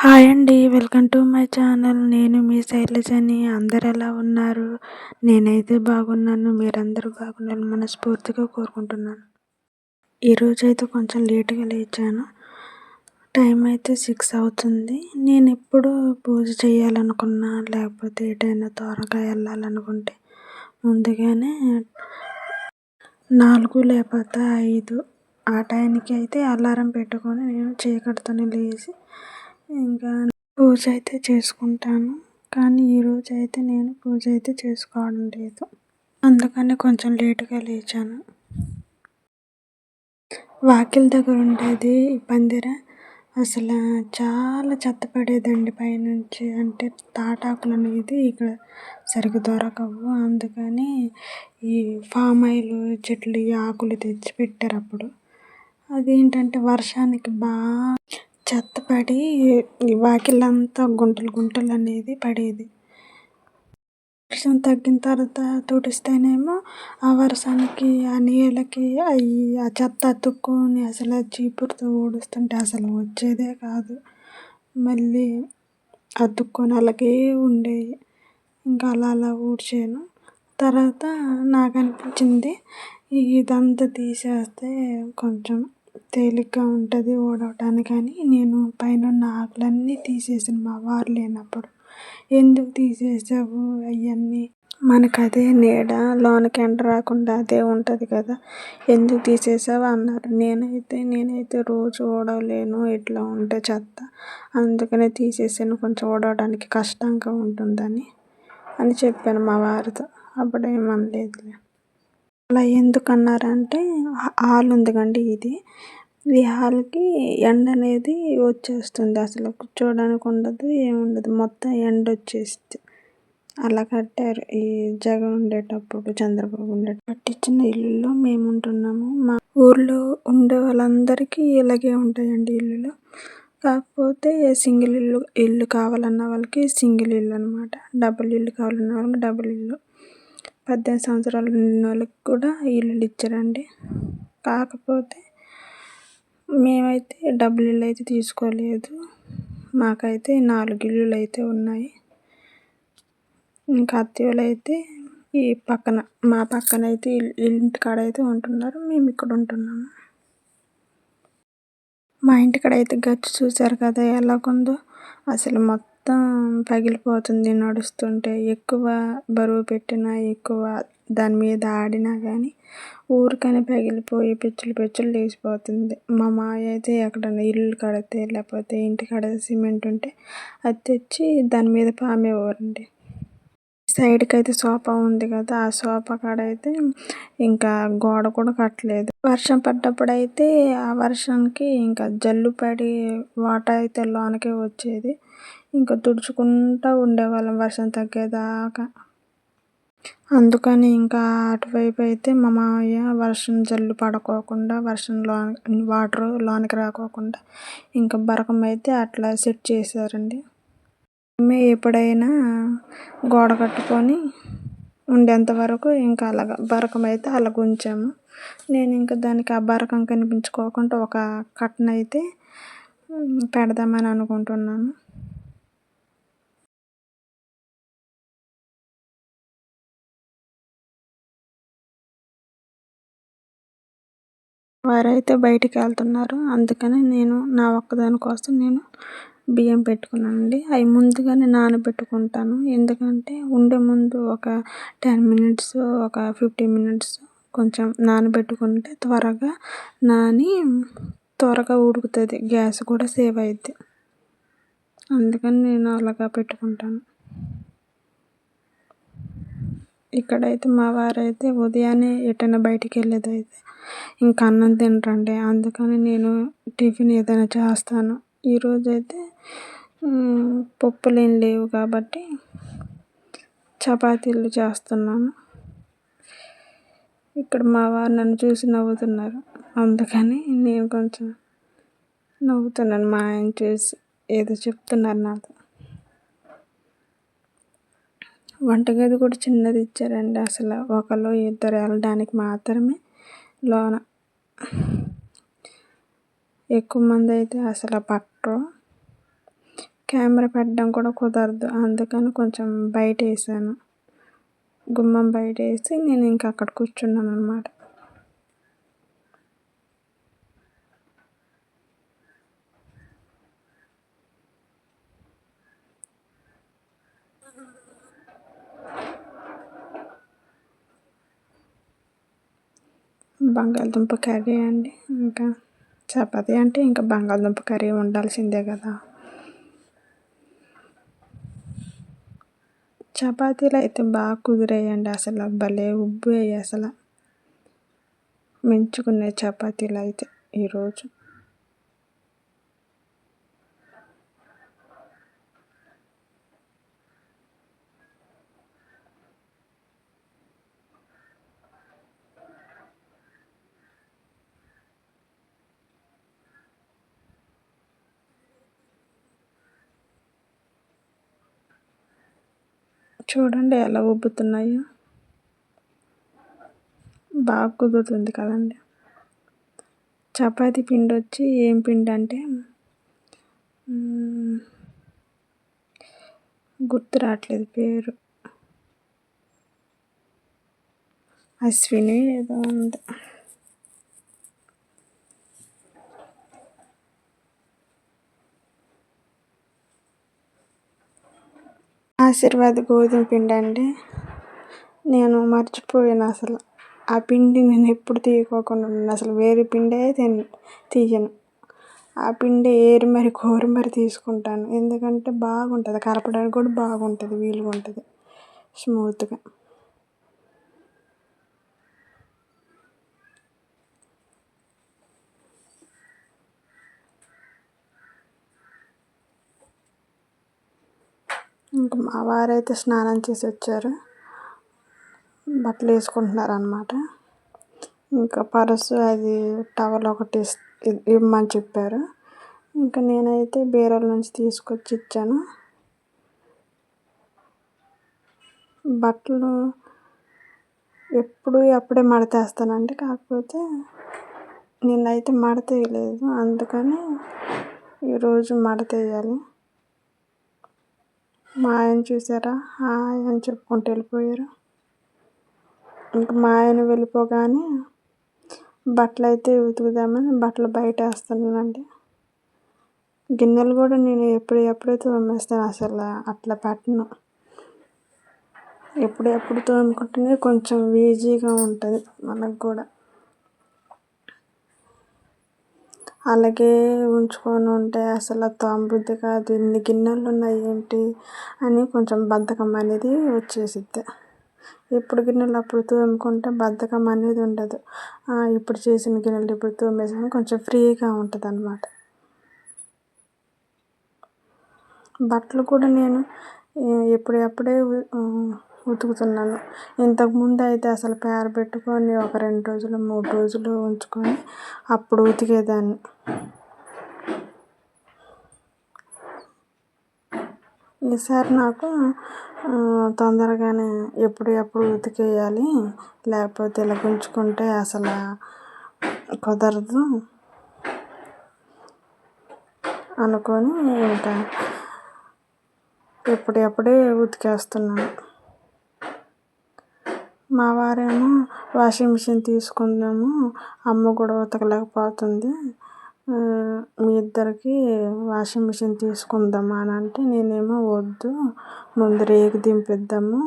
Hi అండి. Welcome to my channel. నేను మీ శైలజని. అందరు ఎలా ఉన్నారు? నేనైతే బాగున్నాను. మీరందరూ బాగున్నారని మనస్ఫూర్తిగా కోరుకుంటున్నాను. ఈరోజైతే కొంచెం లేట్గా లేచాను. టైం అయితే 6 అవుతుంది. నేను ఎప్పుడు పూజ చేయాలనుకున్నా లేకపోతే ఎటైనా త్వరగా వెళ్ళాలనుకుంటే ముందుగానే 4 లేకపోతే 5 ఆ టైంకి అయితే అలారం పెట్టుకొని నేను చీకటితోనే లేచి ఇంకా పూజ అయితే చేసుకుంటాను. కానీ ఈరోజు అయితే నేను పూజ అయితే చేసుకోవడం లేదు. అందుకని కొంచెం లేటుగా లేచాను. వాకిలి దగ్గర ఉండేది ఈ పందిర అసలు చాలా చెత్త పడేదండి పైనుంచి. అంటే తాటాకులు అనేది ఇక్కడ సరిగ్గా దొరకవు. అందుకని ఈ పామ్ ఆయిల్ చెట్లు ఈ ఆకులు తెచ్చి పెట్టారు అప్పుడు. అదేంటంటే వర్షానికి బాగా చెత్త పడి ఈ వాకిలంతా గుంటలు గుంటలు అనేది పడేది. వర్షం తగ్గిన తర్వాత తుడిస్తేనేమో ఆ వర్షానికి ఆ నీళ్ళకి ఆ చెత్త అతుక్కొని అసలు చీపురుతో ఊడుస్తుంటే అసలు వచ్చేదే కాదు. మళ్ళీ అతుక్కొని అలాగే ఉండేవి. ఇంకా అలా ఊడ్చాను. తర్వాత నాకు అనిపించింది ఇదంతా తీసేస్తే కొంచెం తేలిగ్గా ఉంటుంది ఊడవటానికి అని నేను పైనున్న ఆకులన్నీ తీసేసాను మా వారు లేనప్పుడు. ఎందుకు తీసేసావు అవన్నీ, మనకు అదే నీడ, లోనకి ఎండ రాకుండా అదే ఉంటుంది కదా, ఎందుకు తీసేసావు అన్నారు. నేనైతే రోజు ఊడవలేను ఇట్లా ఉంటే చెత్త, అందుకనే తీసేసాను, కొంచెం ఊడవడానికి కష్టంగా ఉంటుందని చెప్పాను మా వారితో. అప్పుడు ఏమనలేదులే. అలా ఎందుకన్నారంటే హాల్ ఉంది కండి, ఈ హాల్కి ఎండ అనేది వచ్చేస్తుంది, అసలు కూర్చోడానికి ఉండదు, ఏముండదు, మొత్తం ఎండ వచ్చేస్తుంది. అలా కట్టారు ఈ జగన్ ఉండేటప్పుడు, చంద్రబాబు ఉండేటప్పుడు కట్టించిన ఇల్లులో మేము ఉంటున్నాము. మా ఊర్లో ఉండే వాళ్ళందరికీ ఇలాగే ఉంటాయండి ఇల్లులు. కాకపోతే సింగిల్ ఇల్లు కావాలన్న వాళ్ళకి సింగిల్ ఇల్లు అనమాట, డబుల్ ఇల్లు కావాలన్న వాళ్ళకి డబుల్ ఇల్లు. 18 సంవత్సరాలు నిండిన వాళ్ళకి కూడా ఇల్లులు ఇచ్చారండి. కాకపోతే మేమైతే డబుల్ ఇల్లు అయితే తీసుకోలేదు. మాకైతే 4 ఇల్లులు అయితే ఉన్నాయి. ఇంకా అత్తయ్యలు అయితే ఈ పక్కన, మా పక్కన అయితే ఇంటికాడ అయితే ఉంటున్నారు, మేము ఇక్కడ ఉంటున్నాము. మా ఇంటికాడ అయితే గచ్చు చూసారు కదా ఎలాగుందో, అసలు మొత్తం పగిలిపోతుంది నడుస్తుంటే. ఎక్కువ బరువు పెట్టినా, ఎక్కువ దాని మీద ఆడినా కానీ ఊరికనే పగిలిపోయి పెచ్చులు లేచిపోతుంది. మా మాయ అయితే ఎక్కడన్నా ఇల్లు కడితే లేకపోతే ఇంటికాడ సిమెంట్ ఉంటే అది తెచ్చి దాని మీద పామేవారండి. సైడ్కి అయితే సోఫా ఉంది కదా, ఆ సోఫా కాడ అయితే ఇంకా గోడ కూడా కట్టలేదు. వర్షం పడ్డప్పుడు అయితే ఆ వర్షానికి ఇంకా జల్లు పడి వాటర్ అయితే లోనకే వచ్చేది. ఇంకా తుడుచుకుంటూ ఉండేవాళ్ళం వర్షం తగ్గేదాకా. అందుకని ఇంకా అటువైపు అయితే మా మామయ్య వర్షం జల్లు పడుకోకుండా, వర్షంలో వాటర్ లోనికి రాకోకుండా ఇంకా బరకం అయితే అట్లా సెట్ చేశారండి. మేము ఎప్పుడైనా గోడ కట్టుకొని ఉండేంత వరకు ఇంకా అలాగ బరకం అయితే అలాగ ఉంచాము. నేను ఇంకా దానికి ఆ బరకం కనిపించుకోకుండా ఒక కట్టను అయితే పెడదామని అనుకుంటున్నాను. వారైతే బయటికి వెళ్తున్నారు, అందుకని నేను నా ఒక్కదాని కోసం నేను బియ్యం పెట్టుకున్నానండి. అవి ముందుగానే నానబెట్టుకుంటాను. ఎందుకంటే ఉండే ముందు ఒక 10 మినిట్స్, ఒక 15 మినిట్స్ కొంచెం నానబెట్టుకుంటే త్వరగా నాని త్వరగా ఉడుకుతుంది, గ్యాస్ కూడా సేవ్ అవుద్ది. అందుకని నేను అలాగా పెట్టుకుంటాను. ఇక్కడైతే మా వారైతే ఉదయాన్నే ఎటైనా బయటికి వెళ్ళేదైతే ఇంకా అన్నం తినరండి. అందుకని నేను టిఫిన్ ఏదైనా చేస్తాను. ఈరోజైతే పప్పులు ఏం లేవు కాబట్టి చపాతీలు చేస్తున్నాను. ఇక్కడ మా వారు నన్ను చూసి నవ్వుతున్నారు, అందుకని నేను కొంచెం నవ్వుతున్నాను. మా ఆయన చూసి ఏదో చెప్తున్నారు నాతో. వంటగది కూడా చిన్నది ఇచ్చారండి, అసలు ఒకరు ఇద్దరు వెళ్ళడానికి మాత్రమే. లోన ఎక్కువ మంది అయితే అసలు పట్టరు. కెమెరా పెట్టడం కూడా కుదరదు. అందుకని కొంచెం బయటేసాను. గుమ్మం బయటేసి నేను ఇంక అక్కడ కూర్చున్నాననమాట. బంగాళదుంప కర్రీ అండి. ఇంకా చపాతీ అంటే ఇంకా బంగాళదుంప కర్రీ ఉండాల్సిందే కదా! చపాతీలు అయితే బాగా కుదిరాయండి. అసలు భలే ఉబ్బాయి అసలు. మెంచుకున్నాయి చపాతీలు అయితే ఈరోజు. చూడండి ఎలా ఉబ్బుతున్నాయో. బాగా కుదురుతుంది కదండి. చపాతీ పిండి వచ్చి ఏం పిండి అంటే గుర్తు రావట్లేదు పేరు. అశ్విని ఏదో ఉంది. ఆశీర్వాద్ గోధుమ పిండి అండి. నేను మర్చిపోయాను అసలు. ఆ పిండి నేను ఎప్పుడు తీయకోకుండా ఉన్నాను. అసలు వేరే పిండే తీయను. ఆ పిండి ఏరి మరి కోరి మరి తీసుకుంటాను. ఎందుకంటే బాగుంటుంది, కలపడానికి కూడా బాగుంటుంది, వీలుగా ఉంటుంది, స్మూత్గా. ఇంకా మా వారైతే స్నానం చేసి వచ్చారు, బట్టలు వేసుకుంటున్నారు అన్నమాట. ఇంకా పర్సు అది టవల్ ఒకటి ఇవ్వమని చెప్పారు. ఇంకా నేనైతే బీరువాల నుంచి తీసుకొచ్చి ఇచ్చాను. బట్టలు అప్పుడే మడతేస్తానండి. కాకపోతే నిన్నైతే మడత వేయలేదు, అందుకని ఈరోజు మడత వేయాలి. మా ఆయన చూసారా, హాయ్ అని చెప్పుకుంటూ వెళ్ళిపోయారు. ఇంకా మా ఆయన వెళ్ళిపోగానే బట్టలు అయితే ఉతుకుదామని బట్టలు బయట వేస్తున్నానండి. గిన్నెలు కూడా నేను ఎప్పుడూ తోమేస్తాను. అసలు అట్లా పెట్టను. ఎప్పుడు తోముకుంటేనే కొంచెం ఈజీగా ఉంటుంది మనకు కూడా. అలాగే ఉంచుకొని ఉంటే అసలు తోమబుద్ధి కాదు. ఇన్ని గిన్నెలు ఉన్నాయి ఏంటి అని కొంచెం బద్ధకం అనేది వచ్చేసిద్ది. ఎప్పుడు గిన్నెలు అప్పుడు తోముకుంటే బద్ధకం అనేది ఉండదు. ఇప్పుడు చేసిన గిన్నెలు ఇప్పుడు తోమేసాను కొంచెం ఫ్రీగా ఉంటుంది అన్నమాట. బట్టలు కూడా నేను ఎప్పుడప్పుడే ఉతుకుతున్నాను. ఇంతకుముందు అయితే అసలు పెట్టుకొని ఒక 2 రోజులు 3 రోజులు ఉంచుకొని అప్పుడు ఉతికేదాన్ని. ఈసారి నాకు తొందరగానే ఎప్పుడు ఉతికేయాలి, లేకపోతే ఇలా ఉంచుకుంటే అసలు కుదరదు అనుకొని ఇంకా ఎప్పుడప్పుడే ఉతికేస్తున్నాను. మా వారేమో వాషింగ్ మిషన్ తీసుకుందాము, అమ్మ కూడా ఉతకలేకపోతుంది, మీ ఇద్దరికి వాషింగ్ మిషన్ తీసుకుందామా అని అంటే, నేనేమో వద్దు, ముందు రేకు దింపిద్దాము,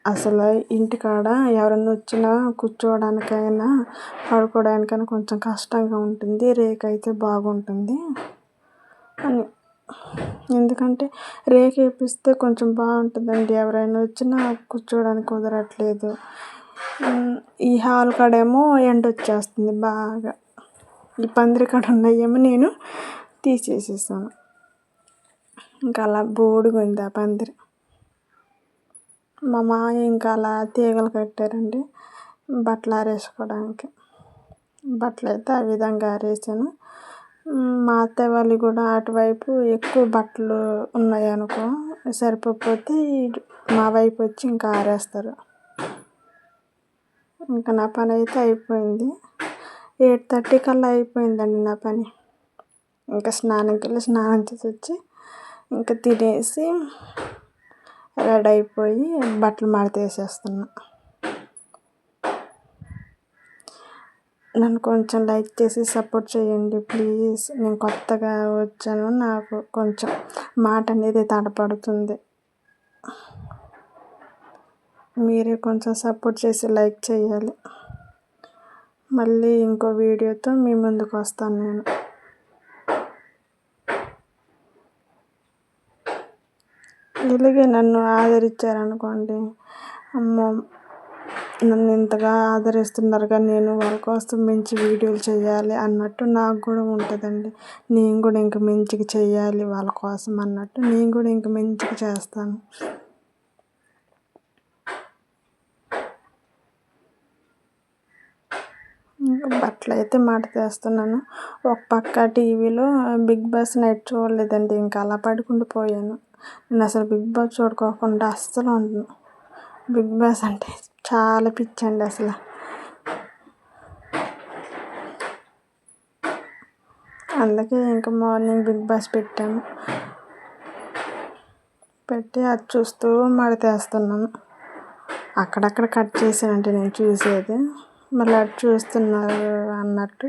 అసలు ఇంటికాడ ఎవరైనా వచ్చినా కూర్చోవడానికైనా పడుకోవడానికైనా కొంచెం కష్టంగా ఉంటుంది, రేకు అయితే బాగుంటుంది అని. ఎందుకంటే రేకు వేపిస్తే కొంచెం బాగుంటుందండి, ఎవరైనా వచ్చినా కూర్చోవడానికి కుదరట్లేదు. ఈ హాల్ కాడేమో ఎండ వచ్చేస్తుంది బాగా. ఈ పందిరి కాడ ఉన్నాయేమో నేను తీసేసేసాను. ఇంకా అలా బోడిగా ఉంది ఆ పందిరి. మా మాయ ఇంకా అలా తీగలు కట్టారండి బట్టలు ఆరేసుకోవడానికి. బట్టలు అయితే ఆ విధంగా ఆరేసాను. మా అత్తయ్య వాళ్ళు కూడా అటువైపు ఎక్కువ బట్టలు ఉన్నాయనుకో, సరిపోతే మా వైపు వచ్చి ఇంకా ఆరేస్తారు. ఇంకా నా పని అయితే అయిపోయింది. 8:30 కల్లా అయిపోయిందండి నా పని. ఇంకా స్నానం చేసి వచ్చి ఇంకా తినేసి రెడీ అయిపోయి బట్టలు మడతేసేస్తున్నా. నన్ను కొంచెం లైక్ చేసి సపోర్ట్ చేయండి ప్లీజ్. నేను కొత్తగా వచ్చాను, నాకు కొంచెం మాట అనేది తడపడుతుంది. మీరే కొంచెం సపోర్ట్ చేసి లైక్ చేయాలి. మళ్ళీ ఇంకో వీడియోతో మీ ముందుకు వస్తాను నేను. ఇలాగే నన్ను ఆదరించారనుకోండి, అమ్మో నన్ను ఇంతగా ఆదరిస్తున్నారుగా, నేను వాళ్ళ కోసం మంచి వీడియోలు చేయాలి అన్నట్టు నాకు కూడా ఉంటుందండి. నేను కూడా ఇంక మంచిగా చేయాలి వాళ్ళ కోసం అన్నట్టు నేను కూడా ఇంక మంచిగా చేస్తాను. బట్టలు అయితే మడతేస్తున్నాను. ఒక పక్క టీవీలో బిగ్ బాస్ నైట్ చూడలేదండి, ఇంకా అలా పడుకుండిపోయాను. నేను అసలు బిగ్ బాస్ చూడుకోకుండా అస్సలు ఉండను. బిగ్ బాస్ అంటే చాలా పిచ్చండి అసలు. అందుకే ఇంకా మార్నింగ్ బిగ్ బాస్ పెట్టి అది చూస్తూ మడతేస్తున్నాను. అక్కడక్కడ కట్ చేసానంటే నేను చూసేది, మళ్ళీ అది చూస్తున్నారు అన్నట్టు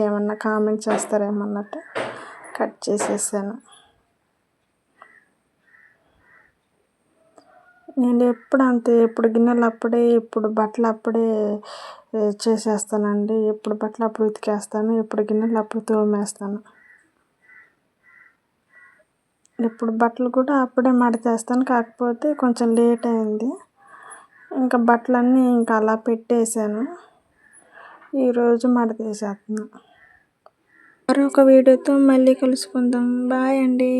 ఏమన్నా కామెంట్ చేస్తారేమన్నట్టు కట్ చేసేసాను. నేను ఎప్పుడు అంతే, ఎప్పుడు గిన్నెలు అప్పుడే, ఎప్పుడు బట్టలు అప్పుడే చేసేస్తానండి. ఎప్పుడు బట్టలు అప్పుడు ఉతికేస్తాను, ఎప్పుడు గిన్నెలు అప్పుడు తోమేస్తాను. ఇప్పుడు బట్టలు కూడా అప్పుడే మడతేస్తాను, కాకపోతే కొంచెం లేట్ అయింది. ఇంకా బట్టలన్నీ ఇంకా అలా పెట్టేశాను. ఈరోజు మడతేసేస్తున్నాను. మరొక వీడియోతో మళ్ళీ కలుసుకుందాం. బాయ్ అండి.